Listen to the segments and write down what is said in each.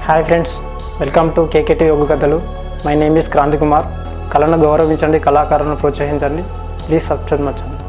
Hi friends, welcome to KKT యోగ కథలు. My name is Kranthi Kumar. కళను గౌరవించండి, కళాకారులను ప్రోత్సహించండి. Please subscribe my channel.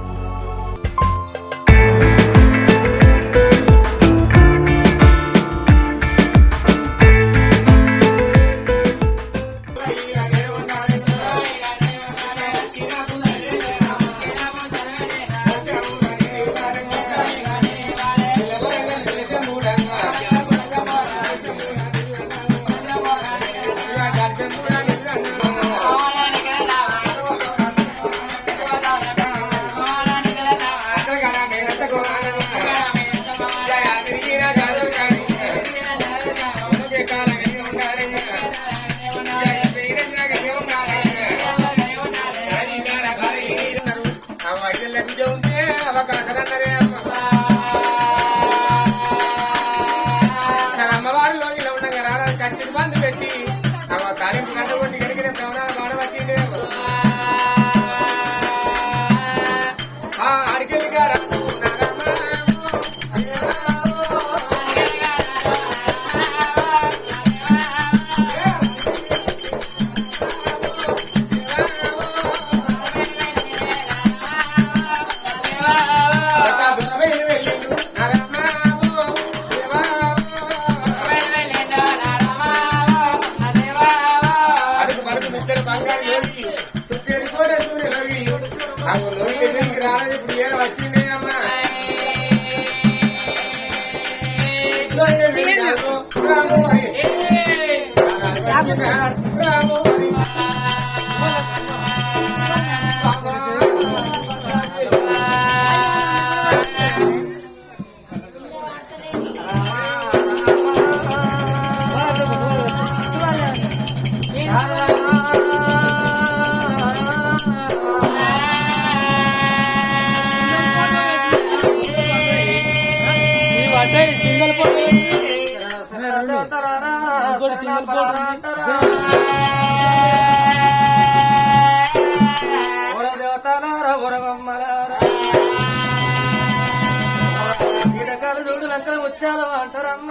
చూడు లంకలు ముచ్చాలు అంటారమ్మ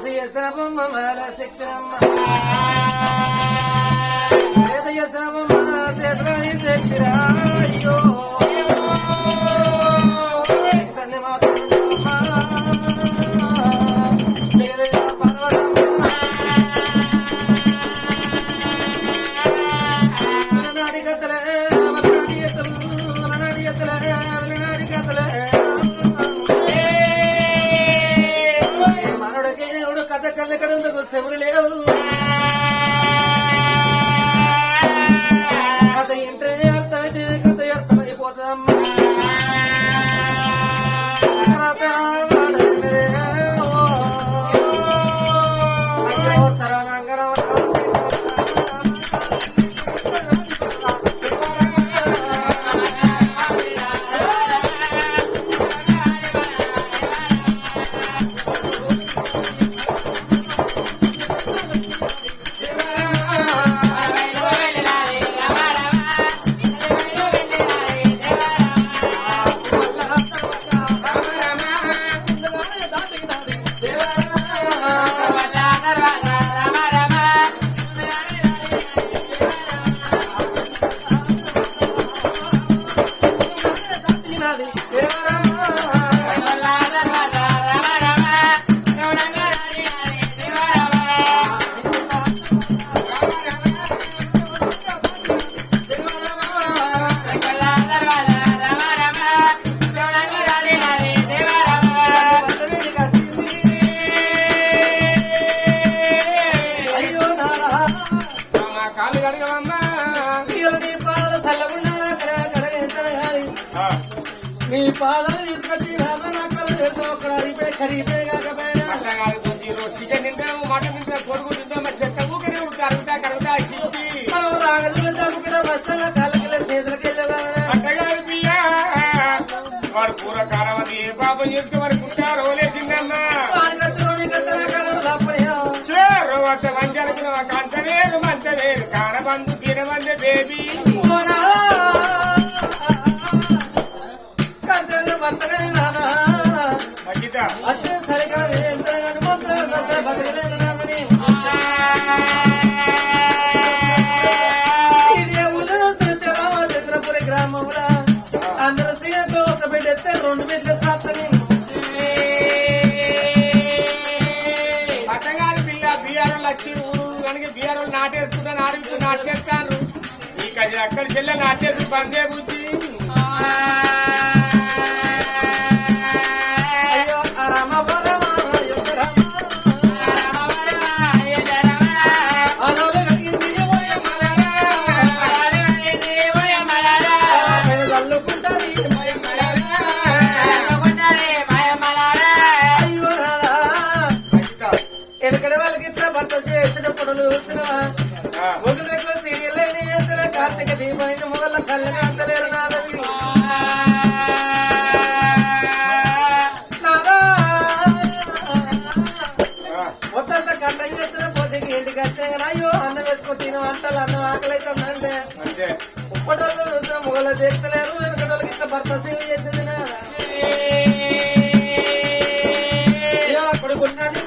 చేసిన బొమ్మ మేళ శక్తిరమ్మ చేసిన బొమ్మ చేసిన శక్తిరా అయ్యో తన్ని మాత్రం కళ్ళెక్కడందుకు శబరు లేవు కథ ఇంటే అర్థమైతే కథ అర్థమైపోతుందమ్మా నీ పాదాలు తీసుకొచ్చి ఖరీపే కాకపోయినా చికెన్ తింటాము, మటన్ తింటాం, కొడుకు తింటాం, మరి చెత్త ఊకనే కరుగుతా కరుగుతా చిప్పి రాగదులు తప్పుకుంటే బస్సులో కళ్ళకి చేతులకి అట్టగారు పిల్ల వాడు కూర కారవది ఏ పాపం చేసుకు మరి కుట్టారు ఓలేసిందమ్మా మంచాల కంచవేరు మంచవేరు కారబందు తినబంది బేబీ కంచెలు భర్తనే నానా వచ్చే సరికాదు ఎంత బతకలేదు నాదని ఇదే ఊళ్ళో చంద్రపురి గ్రామంలో అందరూ సీఎంతో ఒక బిడ్డ ఎత్తే 2 బిడ్డలు సాత్తని పట్టగాలి పిల్ల బీఆర్ఓలు వచ్చి ఊరు కనుక బీఆర్ఓలు నాటేసుకుంటాను ఆరుగురు నాటేస్తారు ఇక అక్కడ చెల్లె నాటేసి బందే బుద్ధి అయ్యో రామ ఎక్కడ వాళ్ళకి ఇట్లా భర్త చేసినప్పుడు చూసినవా ఒక దగ్గర సీరియల్ అయినా చేసిన కార్తీక దీపమైన మొదల కళ్ళగా అంతలేరు నాదని మొత్తం కళ్ళం చేసిన పోటీకి ఇంటికి వచ్చాయి అయ్యో అన్నం వేసుకొని తిన వంటలు అన్నం ఆకలి అవుతుందంటే ఇప్పటి చూసిన మొగలు చేస్తలేరు వెనకటి వాళ్ళకి ఇట్లా భర్త సేవ చేసింది కొడుకున్నాను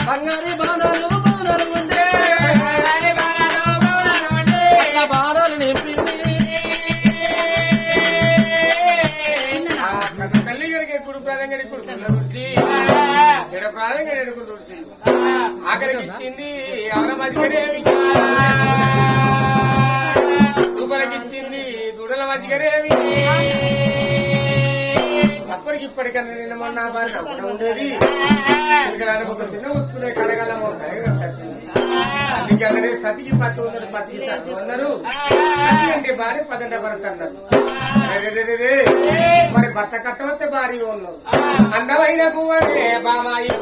బంగారీ బాణాలు ఉండే బాణాలు నింపింది తల్లి గారికి ఎప్పుడు ప్రాధంగా తుడిచి ఎడ ప్రాధంగా ఎడుకు తుడిచి ఆఖరికి ఇచ్చింది ఎవరి మధ్యరేమి రూపాయలకి ఇచ్చింది దుడల మధ్యరేమి అప్పటికి ఇప్పటికన్నా నిన్న మొన్న ఉండేది ఒక చిన్న ఉంచుకునే కడగల అందుకనే సతికి 10 ఉన్నారు 10కి సతి ఉన్నారు అంటే భార్య 10 భర్త అన్నారు మరి భర్త కట్టవస్తే భార్య ఉన్నారు అందమైన గువ్వే బామాయి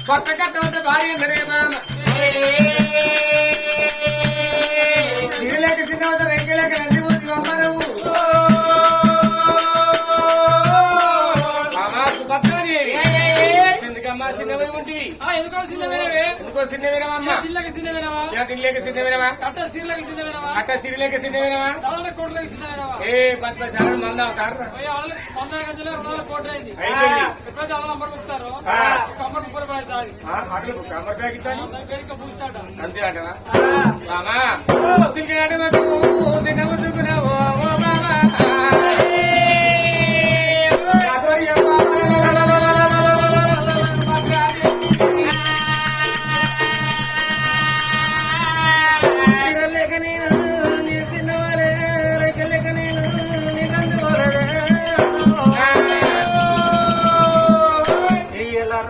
కొత్త కట్టవద్ద భార్య అన్నరే మామ సిరిలేక చిన్నవద్ద రెంకేలేక నంది ఊరికి పంపనవు ఎందుకమ్మా చిన్నవి ఉంటివి ఎందుకో చిన్నవేనమ్మా తినలేక చిన్నవేనమా అట్ట సిరిలేక చిన్నవేనమా ఏ 10 సార్లు మంది అవుతారు అంతే అంటవా మామా తినవద్దుకున్నావు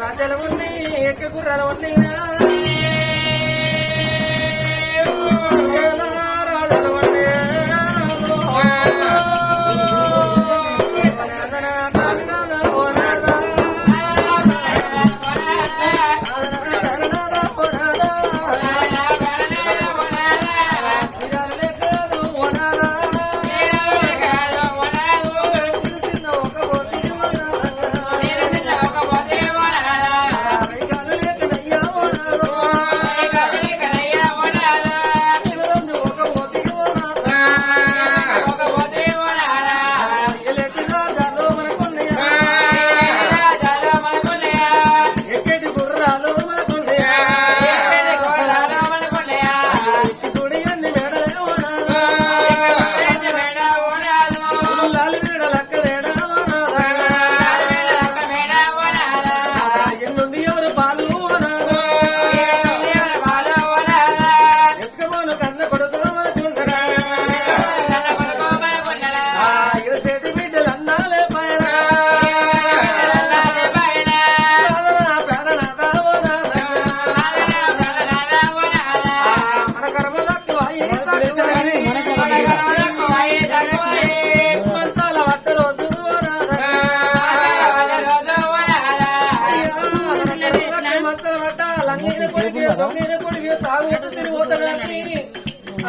రాజాలు ఉన్నాయి ఎక్క గుర్రాలు ఉన్నాయి రాజాలు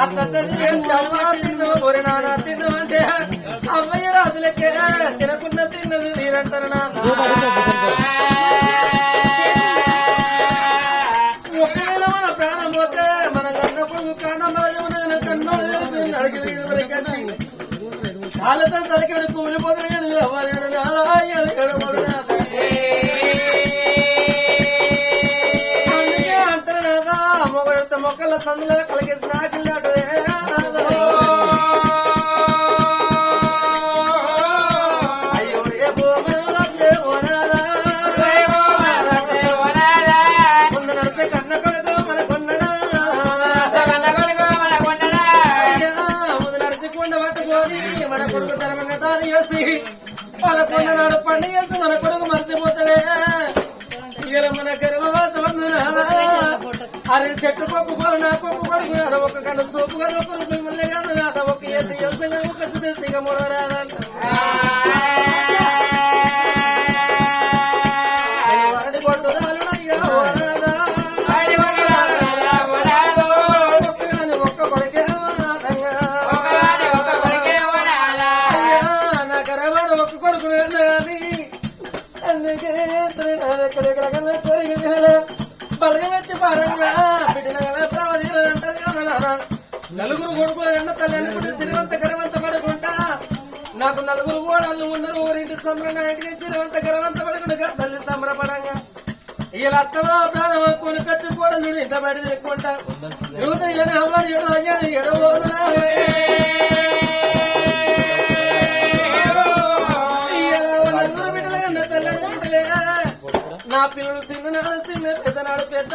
అట్లా తిన్నావు బొరి నాన్న తిన్నామంటే అమ్మయ్య రాజులకే తినకుండా తిన్నది మీరంటారు నాన్న ఒకవేళ మన ప్రాణం పోతే మన కన్నప్పుడు ప్రాణం కన్నోడు అడిగి వాళ్ళతో తలకెడు కూలిపోతున్నాడు అందుకే అంటారు కదా మొక్కల సందులో కలిగేసి నాటిల్లాడు అయ్యో ఏ ముందు నడితే కన్న కొడుకు మన కొన్నడా ముందు నడిచికుండా పట్టుకొని మన కొడుకు తరమంగతాలు చేసి మన కొండ నాడు పండుగ చేసి మన కొడుకు మర్చిపోతాడే ఇక మన గర్భవాస అరే చెట్టు పప్పు కూడా నా పప్పు కొడుకు ఒక కన్ను సోపు కదా కొడుకు మళ్ళీ కాదు ఒక ఎత్తు ఒక ఇక మూడో రాదంట వరడి పొట్టు ఒక్క కొడుకే నా గర్వాడు ఒక్క కొడుకు బలగమెత్తి పారంగా బిడ్డల ప్రవధీలు అంటారు కదా నలుగురు కొడుకుల ఎండ తల్లి అనుకుంటే సిరివంత గరవంత పడుకుంటా నాకు నలుగురు గోడళ్ళు ఉన్నారు ఊరింటి సంబరానికి సిరివంత గరవంత పడుకుంటా తల్లి సంబరపడంగా ఇలా అత్తమా ప్రాణం కొని ఖర్చు కూడా నువ్వు ఇంత బయట తెచ్చుకుంటా యువత అమ్మని ఎడబోదునా నలుగురు బిడ్డల కన్నా తల్లి అనుకుంటలే నా పిల్లలు చిన్ననాడు చిన్న పెద్దనాడు పెద్ద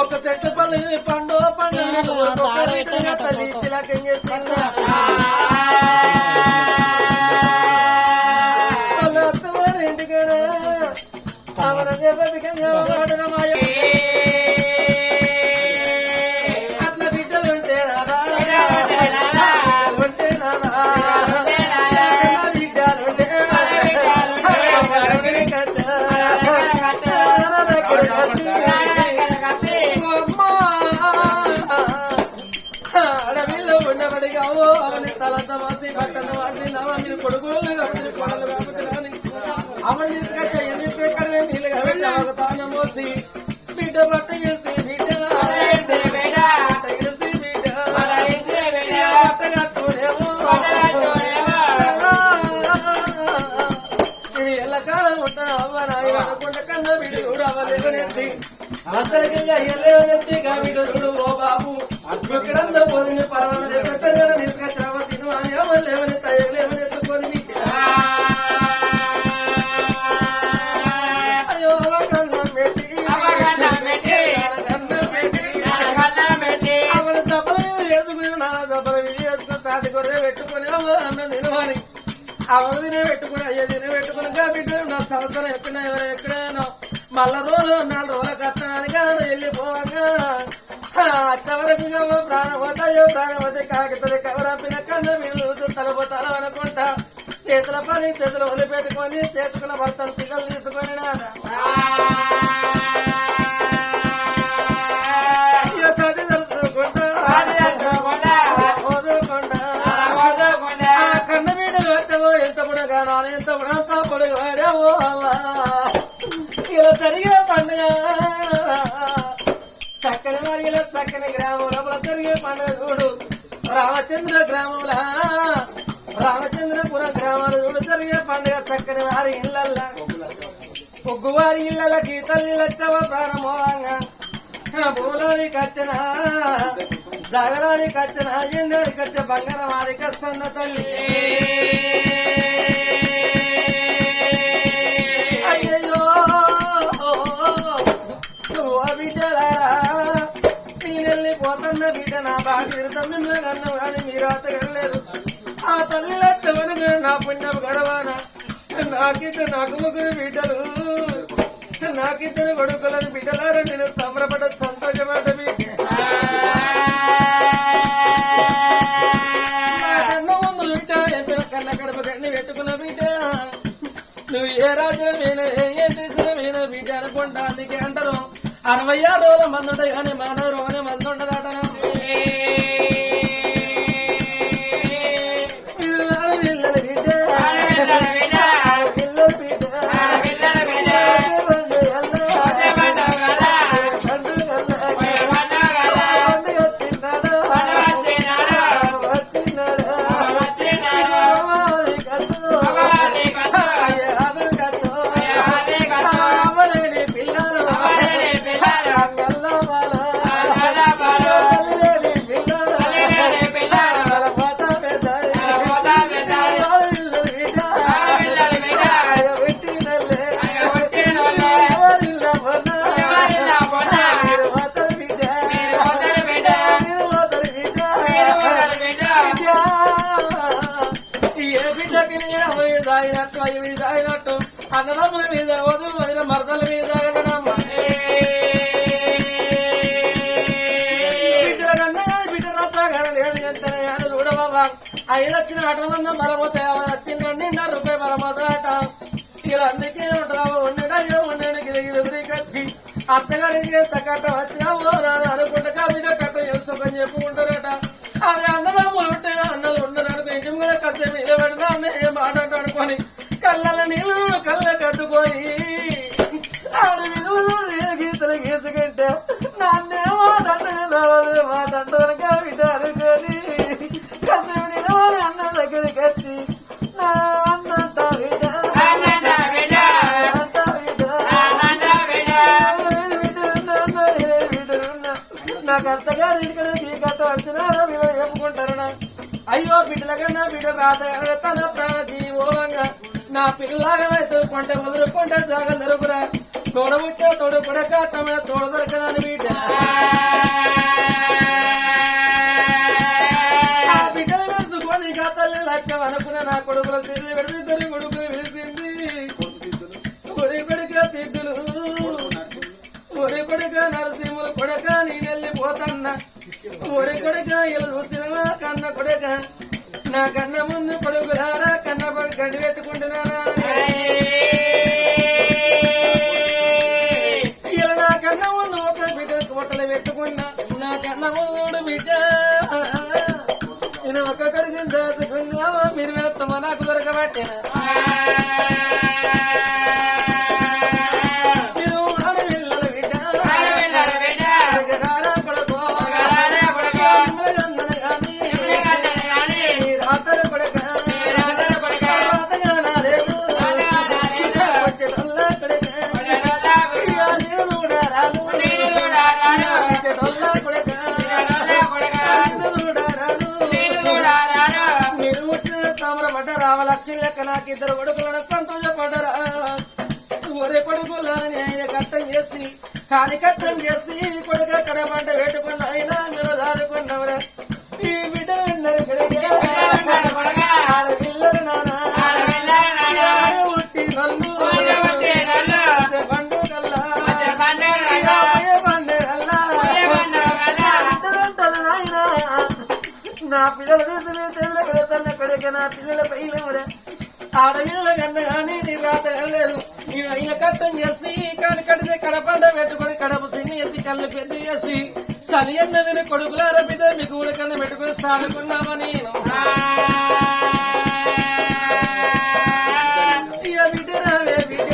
ఒక చెట్టు పళ్ళు పండు తల్లి చిలాకం చేస్తున్నా వాళ్ళ అత్తవారి ఇంటికాడ అవరంగా బతికంగా మాయ అట్లా బిడ్డలు ఉంటే అడవిలో ఉండబడిగావో అవని తలంత వాసి పట్టణ వాసి నవని కొడుకులు కొడలు కాపుతులని అవని తీసుకొచ్చా ఎందుకు ఎక్కడ నీళ్ళుగా వెళ్ళి ఒక తాను మోసి బిడ్డ బట్ట చేసి బిడ్డ ఎల్లకాలం ఉంటాను అవ్వనాయి అనుకుంటే కన్నా బిడ్డ కూడా అవ్వలేవనేది అసలుగా ఎల్లేవనెత్తి వీడు చూడు ఓ బాబు ఎక్కడంతా పోయింది పర్వాలేదు దగ్గర తీసుకొచ్చావా తిను అని లేవని లేవనెత్తుకొని అయ్యో కన్నం పెట్టి అవన దెబ్బల మీద వేసుకుని నా దెబ్బల మీద వేసుకుని తాటి గొర్రె పెట్టుకుని అన్న నిలవని అవరు తినే పెట్టుకుని అయ్యో తినే పెట్టుకుని బిడ్డ నా సంవత్సరం ఎక్కడైనా ఎక్కడైనా మళ్ళా రోజు 4 రోజుల కష్టానికి వెళ్ళిపోగా అచ్చవరకు ప్రాణపోతాయో ప్రాణపోతే కాకితలు కవరపిన కన్ను వీళ్ళు తలపోతాను అనుకుంటా చేతుల పని చేతులు వదిలిపెట్టుకొని చేసుకున్న భర్తను పిల్లలు తీసుకొని నాన్న తెలుసుకుంటా కన్న బిడ్డలు వచ్చావో ఎంత పొడగా నాన్న ఎంత పొడంతా పొడుగు వాడావో ఇలా జరిగే పండుగ చక్కని వారిలో చక్కని గ్రామంలో జరిగే పండుగ చూడు రామచంద్ర గ్రామంలో రామచంద్రపుర గ్రామాలు చూడు జరిగే పండుగ చక్కని వారి ఇళ్ళల్లా పొగ్గువారి ఇళ్ళకి తల్లి లచ్చవ ప్రాణమోహంగా భూములోనికి వచ్చిన జగలానికి వచ్చిన ఎండోనికి వచ్చే బంగారం ఆడికి వస్తున్న తల్లి పోతున్న బిడ్డ నా బాగా తమ్మి అన్నం కానీ మీరు అతగలేదు ఆ తల్లి లచ్చవని నా పుణ్యం గడవానా నాకు 3 బిడ్డలు నాకిద్దరు కొడుకులను బిడ్డలారా నేను సంబరపడ సంతోషపడ్డ కన్న ముందు బిడ్డ ఎంత కన్న కడప కన్ని పెట్టుకున్న బిడ్డ నువ్వు ఏ రాజ్యం మీద ఏ దేశం మీద బిడ్డ అనుకుంటా అందుకే అంటారు 66 రోజుల మంది ఉంటాయి కానీ మన రోజు మంది ఉండదట అన్నదమ్ముల మీద వధు వదిన మరదల మీద బిడ్డ రాత్రాగారు లేదు ఎంతనే అని చూడబాబా 5 వచ్చిన 8 మంది బలపోతే వచ్చింది 2 రూపాయలు బలమోతాట ఇలా అందుకే ఉంటావు ఉండడానికి ఎదురుకొచ్చి అత్తగారికి ఎంత కట్ట వచ్చినావో అనుకుంటా బిడ్డ కట్ట చేసుకొని చెప్పుకుంటారట అదే అన్నదమ్ములు ఉంటే అన్నలు ఉండరు బెంచం కూడా కట్ట మీద పెడతా ఏం మాట అనుకొని కళ్ళ నీళ్ళు కళ్ళ కట్టుకొని ఆడ మీద గీతలు గీసుకుంటే నన్నేమో మా దండక బిడ్డ అనుకొని కళ్ళ నిలవాలి అన్న దగ్గరికి వచ్చి నా అన్న బిడ్డ నాకు అత్తగారు ఇంటికి ఈ కథ వచ్చినారో మీరు చెప్పుకుంటారనా అయ్యో బిడ్డల కన్నా బిడ్డ రాత తన ప్రాణ జీవోవంగా నా పిల్లగామైతే కొంటే మొదలుకుంటే సాగలు దొరుకురా తోడబుట్టే తోడు పడక తమ తోడు దొరకదని బిడ్డ ఆ బిడ్డలు వేసుకొని గతల్ని లక్ష్యం అనుకున్న నా కొడుకుల తిరిగి పెడితే కొడుకులు వెలిసింది ఒరి కొడుక సిద్ధులు ఒరి కొడుక నరసింహులు కొడుక నేనెళ్ళిపోతన్నా ఒరి కొడుక ఇలా చూసినవా కన్న కొడుక నా కన్న ముందు కొడుకులారా కన్న గడి పెట్టుకుంటున్నారా ఇలా నా కన్న ముందు ఒక బిడ్డ కోటలు పెట్టుకున్నా నా కన్న ముందు బిడ్డ నేను ఒక కడిగిన దాచుకున్నావా మీరు వెళ్తామా నాకు దొరకబట్టేనా రామలక్ష్మి లెక్క నాకు 2 కొడుకులను సంతోషపడరా ఒరే కొడుకులని ఆయన కట్టం చేసి కాలి కట్టం చేసి కొడుక కడమంట పెట్టుకున్న అయినా మీరు దాదుకున్నవరా ఈ బిడ్డ విన్నారు పిల్లలు నాన్న ఉట్టి నల్లు పండు కల్లా పండు నా పిల్లలు తీసుకుని తెల్ల పెడతాన్న కొడుక నా పిల్లల పైన ఆడపిల్లల కన్నా కానీ నీ రాత లేదు నేను అయిన కష్టం చేసి కాని కడితే కడపంట పెట్టుకుని కడప సిన్ని వేసి కళ్ళు పెద్ద చేసి సరి అన్నది కొడుకులారా బిడ్డ మీకు కూడా కన్నా పెట్టుకుని సాదుకున్నామని బిడ్డ రావే బిడ్డ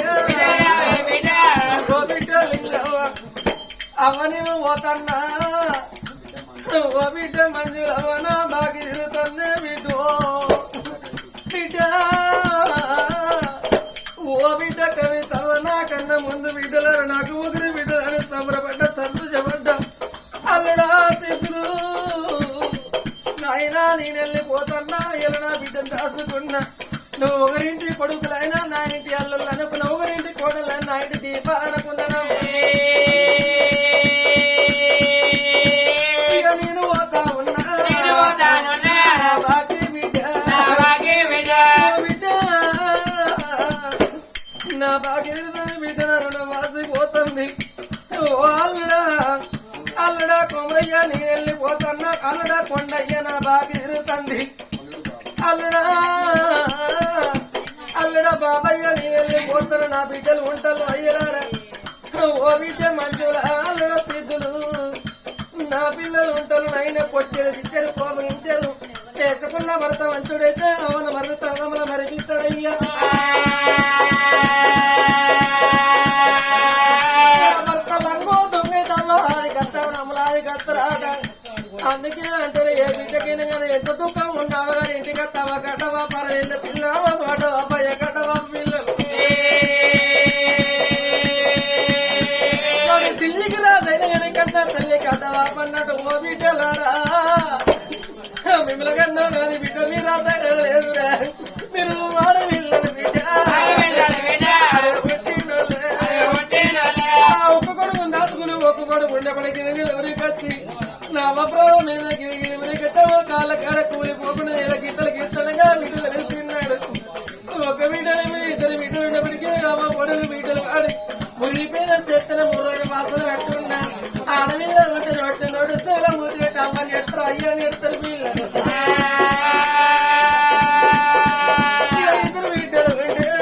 అవని పోతన్నా ఓ బిడ్డ మంజులు అవనా బాగా తిరుగుతుందే బిడ్డ ఓ బిడ్డ కవిత నాకన్నా ముందు బిడ్డలారు నాకు ముగ్గురు బిడ్డలని సంబరపడ్డ సంతోషపడ్డా అల్లడా సిద్ధులు నాయనా నేను వెళ్ళిపోతున్నా ఇలా నా బిడ్డను దాచుకున్నా నువ్వు ఒకరింటి కొడుకులైనా నా ఇంటి అల్లుళ్ళు అనుకున్నా ఒకరింటి కోడలైనా నా ఇంటి దీప అనుకున్నా ఇక నేను పోతా ఉన్నా బాకీ బిడ్డ నా బాగా బిడ్డ వాసిపోతుంది అల్లడా అల్లడా కొమరయ్య నేను వెళ్ళిపోతున్నా అల్లడా కొండయ్య నా బాగా తిరుగుతుంది అల్లడా అల్లడా బాబయ్య నేను నా బిడ్డలు ఉంటారు అయ్యరారా ఓ బిడ్డ మంచుల సిద్ధులు నా పిల్లలు ఉంటారు నైనా కొట్టేది ఇద్దరు కోపగించారు చేసుకున్న భర్త మంచుడైతే అవన మరణ తనముల మరిపిస్తాడయ్యా భర్త లంగో దొంగ కత్తవనములాది కత్తరాట అందుకే అంటారు ఏ బిడ్డకైనా కానీ ఎంత దుఃఖం ఉన్నావా కానీ ఇంటికి తవ కట్టవా పర పిల్లవా వాటవా పయ్య కట్టవా పిల్లలు ఢిల్లీకి రాజైనా కానీ కట్ట తల్లి కట్టవా పన్నట్టు ఓ బిడ్డలారా మిమ్మల్ని కన్నా కానీ బిడ్డ మీరు లేదురా మీరు వాడవిల్లని బిడ్డ ఒక్కొక్కడు దాచుకుని ఒక్కొక్కడు ఉండేపడికి ఎవరికి వచ్చి నా అభిప్రాయం మీద గిరిగిరి కాళ్ళ కాడ కూలిపోకుండా ఇలా గీతలు గీతలుగా బిడ్డలు వెలిసిన్నాడు ఒక బిడ్డలు ఇద్దరు బిడ్డలు ఉన్నప్పటికీ రామ పొడుగు బిడ్డలు వాడి మురిగిపోయిన చెత్తన ముర్రని వాసన పెట్టుకున్నా ఆడమీద పట్టిన నడుస్తే ఇలా మూతి పెట్టి అమ్మని ఎడతారు అయ్యాన్ని ఎడతారు పిల్లలు ఇద్దరు బిడ్డలు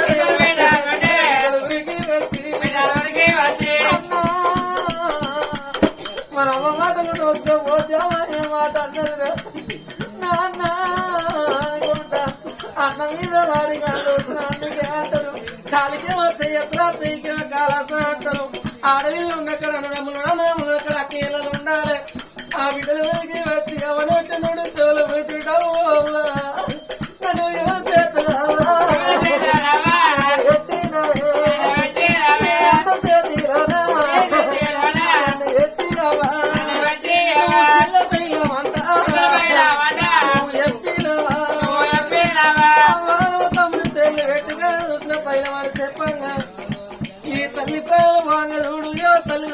మన అమ్మ మాటలు నోట్లో పోతామనే మాట అసలు నాన్న అన్న మీద వాడి కాళ్ళు అందుకే అంటారు కాలికేమో చెయ్యత్రా చెయ్యికేమో కాలాస అంటారు ఆడవిళ్ళు ఉన్నక్కడ అన్నదమ్ములు అన్నదమ్ములు అక్కడ అక్కలు ఉండాలి ఆ బిడ్డల దగ్గరికి వచ్చి అవనొట్టి నుండి చెవులు పెట్టుకుంటావు నన్ను ఎవరు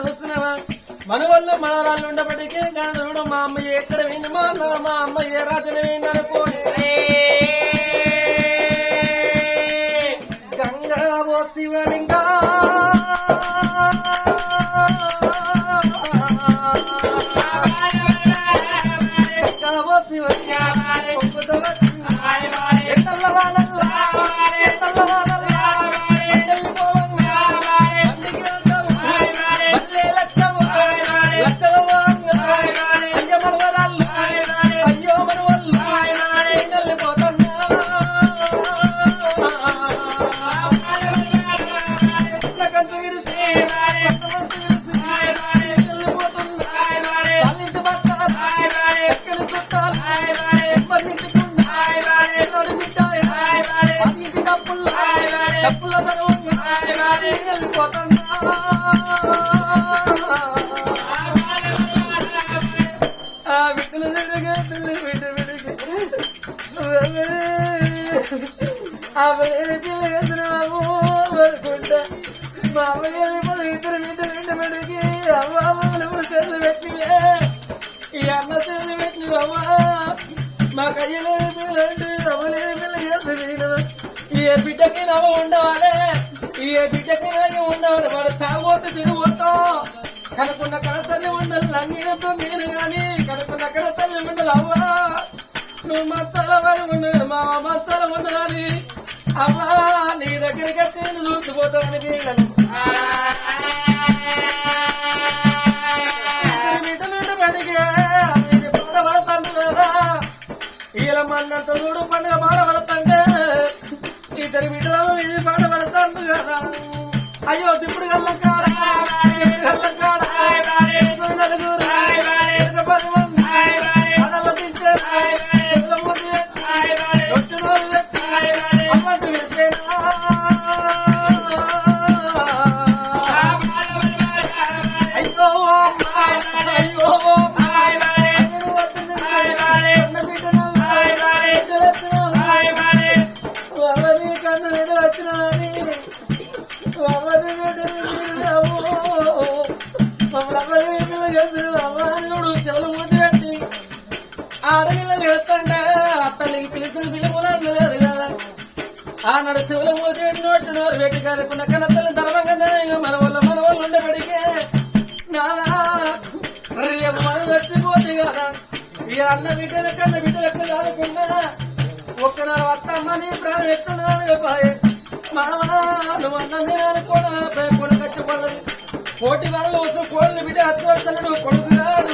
చేస్తున్నావా మన వల్ల మనవరాళ్ళు ఉండబడికే కానుడు మా అమ్మ ఎక్కడ వింది మా అమ్మ ఏ రాజన విందని పోనీ గంగా ఓ శివలింగా గంగా ఓ శివలింగా మా కయ్యలే పిల్లండి రమలే పిల్ల ఏ బిడ్డకి నవ్వ ఉండవాలి ఏ బిడ్డకి ఉండవాలి వాడు తాగోత తిరిగిపోతాం కనుకున్న కడతల్లి ఉండదు లంగినతో నేను గాని కనుకున్న కడతల్లి ఉండదు అవ్వా నువ్వు మచ్చాల పడి ఉండదు మా మచ్చాల ఉండదని అవ్వా నీ దగ్గరికి వచ్చి నేను చూసిపోతామని పిల్లలు ఇద్దరు బిడ్డలు పడిగే ఇది పాడబడతాను కదా ఇలా మన్నంత చూడు పండుగ పాడబడతాంటే ఇద్దరు బిడ్డలు ఇది పాడబడతాను కదా అయ్యో దిప్పుడు గల్లం కాడ గల్లం కాడ నలుగురు 10 మంది అడల దించే వచ్చిన అమ్మటి వేసేనా అయ్యో అయ్యో చెవులు మూతి పెట్టి ఆడపిల్లలు ఎడుతుంటే అత్తలికి పిలుచుని పిలుపులేదు కదా ఆనాడు చెవులు మూతి పెట్టి నోటి నోరు పెట్టి కనుకున్న కనతల్లి ధర్మంగా మన వాళ్ళు ఉండబడికే నానా రేపు మనం చచ్చిపోతే కదా ఇక అన్న బిడ్డలకు కాదకుండా ఒక్కనాడు వస్తామని ప్రాణం ఎట్టున్నదాని మామా నువ్వు అన్నం కూడా కొడుకు కచ్చపడదు కోటి వరలు వస్తూ కోళ్ళు బిడ్డ హత్య వస్తాడు కొడుకున్నాడు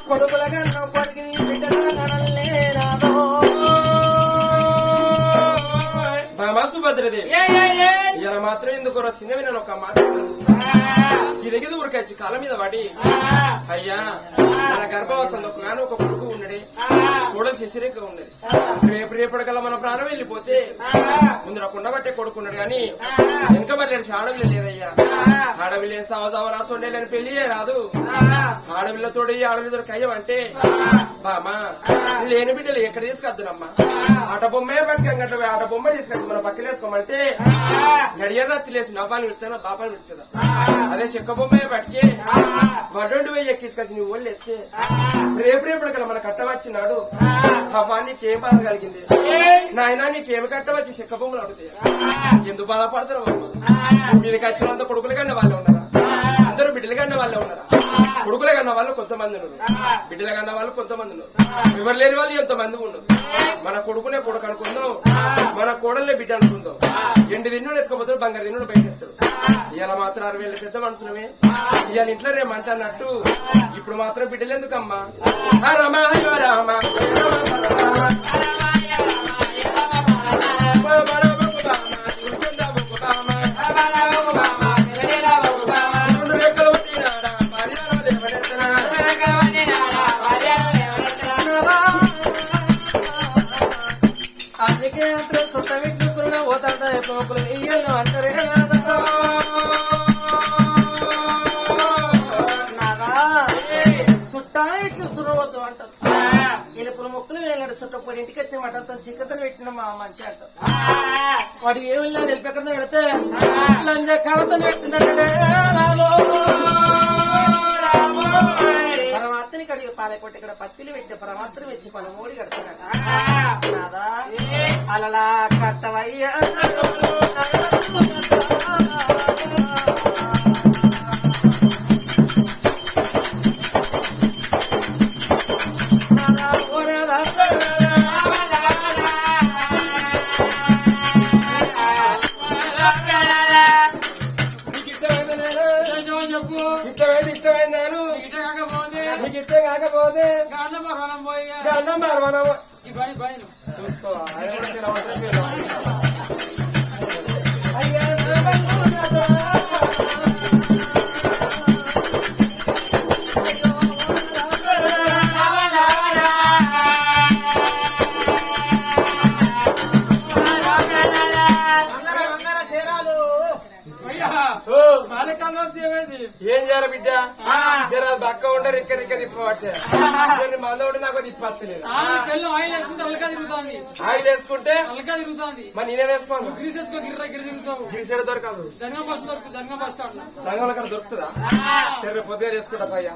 కొడుకుల కన్నా కొడుకుని బిడ్డలు సుభద్రదేవి ఇలా మాత్రం ఎందుకు చిన్నవి నేను ఒక మాట ఈ దగ్గర ఊరికొచ్చి కాళ్ళ మీద పడి అయ్యా మన గర్భవసంలో కానీ ఒక కొడుకు ఉన్నది కోడలు శశిరేఖ ఉన్నది రేపటికల్లా మన ప్రాణం వెళ్ళిపోతే ముందు కుండబట్టే కొడుకున్నాడు కానీ ఇంకా మరి ఆడవిల్ల లేదయ్యా ఆడవిల్ల సావదావ రాసుండే లేని పెళ్లియే రాదు ఆడవిల్లతోడు ఆడవిల్లతో కయ్యం అంటే బామా లేని బిడ్డలు ఎక్కడ తీసుకొద్దునమ్మా ఆట బొమ్మే పట్టుకంటే ఆట బొమ్మ తీసుకొచ్చి మన పక్కన వేసుకోమంటే గడియదా తిలేసి నవ్వాలని విడుతున్నా బాబాని విడుతుందా అదే చెక్క బొమ్మే పట్టుకే వడ్డొండి పోయి ఎక్కించుకొచ్చి నువ్వు ఒళ్ళు ఎత్తే రేపటికల్లా మన కట్టవచ్చినాడు అబ్బా నీకేం బాధ కలిగింది నాయన నీకేమి కట్టవచ్చి చెక్క బొమ్మలు అడుగుతాయి ఎందుకు బాధపడతారు మీదకి వచ్చినంత కొడుకులు కన్నా వాళ్ళే ఉన్నారా అందరూ బిడ్డలు కన్నా వాళ్ళే ఉన్నారా కొడుకుల కన్నా వాళ్ళు కొంతమంది ఉన్నారు బిడ్డల కన్నా వాళ్ళు కొంతమంది ఉన్నారు ఎవరు లేని వాళ్ళు ఎంతమంది ఉన్నారు మన కొడుకునే కొడుకు అనుకుందాం మన కోడలే బిడ్డ అనుకుందాం ఎండు తిన్నుడు ఎత్తుకోపోతాడు బంగారు తిన్నుడు బయట ఎత్తాడు ఇవాళ మాత్రం 60,000 పెద్ద మనుషులమే ఇవాళ ఇంట్లో రేమంట అన్నట్టు ఇప్పుడు మాత్రం బిడ్డలు ఎందుకమ్మా రామా రామా అందుకే అంతా చుట్ట విట్టుకున్న పోతాడ పోకులు ఇయ్యలు అంటారే చుట్టానే విట్లు సురవద్దు అంటారు ఇలుపుల మొక్కలు వెళ్ళాడు చుట్టప్పుడు ఇంటికి వచ్చే మటంతో చిక్కతను పెట్టిన మా మంచి అంటారు వాడు ఏ వెళ్ళాడు వెళ్ళిపోకుండా పెడితే లంజ కవతను పెట్టినాడే పరమాత్మని కడిగి పాలకొట్టి ఇక్కడ పత్తిలు పెట్టి పరమాత్మని వచ్చి పలమూడి కడతాడు నాదా అలలా కట్టవయ్యా కాకపోతే గండం మరవనం చూసుకో ఏం చేయాలి బిడ్డ జర బక్క ఉండరు ఇక్కడ తిప్పబట్టే మందోడు నాకు తిప్పలేదు ఆయిల్ వేసుకుంటే మరి నేనే వేసుకోను గిరిసేడు దొరకదు సంఘంలో అక్కడ దొరుకుతుందా సరే పొద్దుగా చేసుకుంటా పయ్యా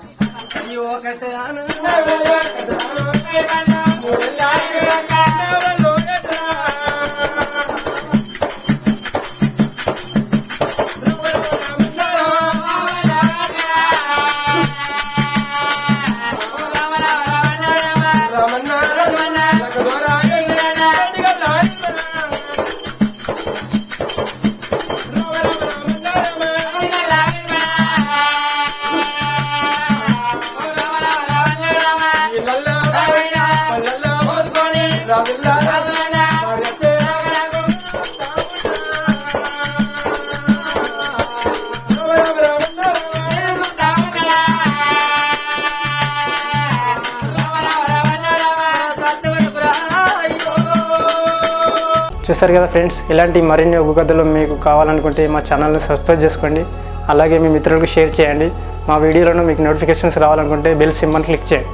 చూసారు కదా ఫ్రెండ్స్, ఇలాంటి మరిన్ని ఒగ్గు కథలు మీకు కావాలనుకుంటే మా ఛానల్ని సబ్స్క్రైబ్ చేసుకోండి. అలాగే మీ మిత్రులకు షేర్ చేయండి. మా వీడియోలను మీకు నోటిఫికేషన్స్ రావాలనుకుంటే బెల్ సింబల్ క్లిక్ చేయండి.